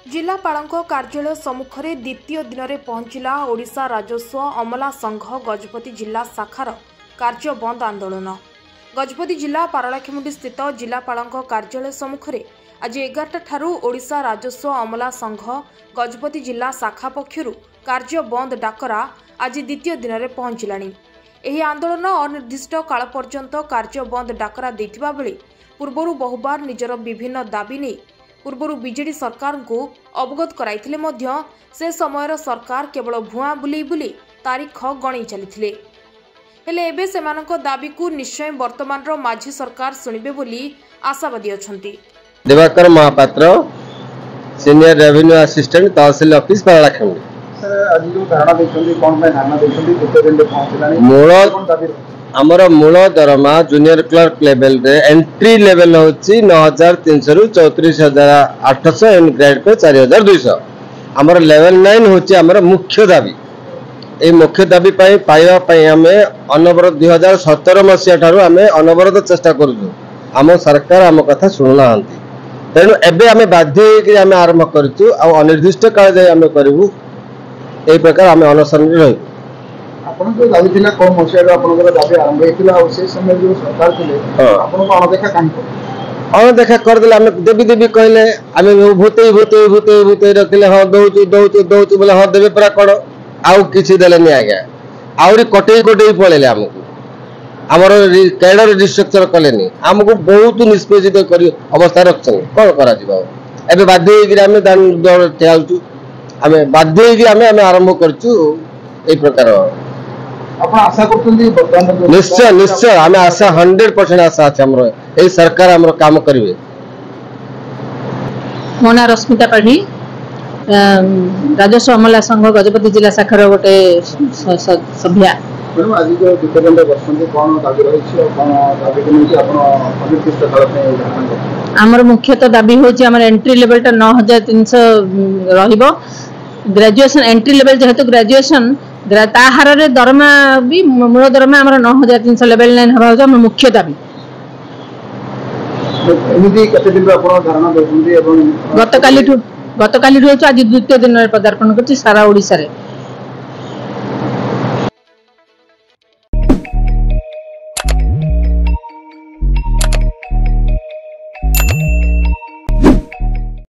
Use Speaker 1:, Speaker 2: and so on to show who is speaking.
Speaker 1: जिलापाल कार्यालय सम्मुख में द्वितीय दिन में पहुंचला ओडिशा राजस्व अमला संघ गजपति जिला शाखार कार्य बंद आंदोलन। गजपति जिला पारलाखेमुंडी स्थित जिलापाल कार्यालय सम्मुख में आज 11 ठारू ओडिशा राजस्व अमला संघ गजपति जिला शाखा पक्षर कार्य बंद डाकरा आज द्वितीय दिन में पहुंचलानी। यह आंदोलन अनिर्दिष्ट काल पर्यंत कार्य बंद डाकरा देथिबा बेले पूर्वरु बहुबार निजर विभिन्न दाबी नहीं पूर्व बीजेडी सरकार को अवगत कराइथिले मध्य से समयर सरकार केवल भुआ बुले बुले तारीख गणई चली हेले एबे सेमानक दाबी को निश्चय वर्तमान माझी सरकार शुणिबे बोली आशावादी अछंती।
Speaker 2: Divakar Mahapatra senior revenue assistant tehsil office Paralakhemundi
Speaker 3: आज जो धारणा देछंती कोन पे धारणा देछंती केते दिन पहुंचलानी
Speaker 2: मूल आमर मूल दरमा जूनियर क्लर्क लेवल रे एंट्री लेवल होची 9300 रु 34800 एंड ग्रेड पे 4200 आमर लेवल 9 होची आमर मुख्य दाबी। ए मुख्य दाबी पाइबा हमें अनवरत 2017 मसीहा ठारू हमें अनवरत चेष्टा करूँ आम सरकार आम कथा शुणुना तेणु एबे आम बाध्य आम आरंभ करूँ अनिर्दिष्ट काल जाए आम करूँ यही प्रकार आम अनशन रही
Speaker 3: आपन जो दाबी थिला कोन मसिया आपन दाबी आरंभ हेतिला और से समय जो सरकार थिले आपन को अनदेखा काहे को
Speaker 2: अनदेखा कर देले हम देवी देवी कहले हम भूते भूते भूते भूते रखले हां दउचु दउचु दउचु बोले हां देबे परा कड़ आउ किछि देले नि आज्ञा आउरी कटई कटई पळेले हमकु हमर कैडर रिस्ट्रक्चर कलेनी हमकु बहुत निष्पेषित करी अवस्था रखछन कोन करा जिबा एबे बाध्य होई हम दान दौड़ ठेआउचु हमें बाध्य होई हम आरंभ करचु ए प्रकार
Speaker 3: आशा करते
Speaker 2: निश्चय निश्चय आम आशा 100% आशा अच्छे यही सरकार आम काम करेंगे।
Speaker 4: मो ना रश्मिता पाढ़ी राजस्व अमला संघ गजपति जिला शाखार गोटे सभ्या
Speaker 3: आज जो
Speaker 4: आमर मुख्यतः दाबी होमर एंट्री लेवल 9300 रहिबो ग्रेजुएशन एंट्री लेवल जेहेतु ग्रेजुएशन हार दरमा भी मूल दरमा 9300 लेवल 9 हवा मुख्य दाबी। गतकाली आज द्वितीय दिन में पदार्पण कर सारा ओडिशा रे।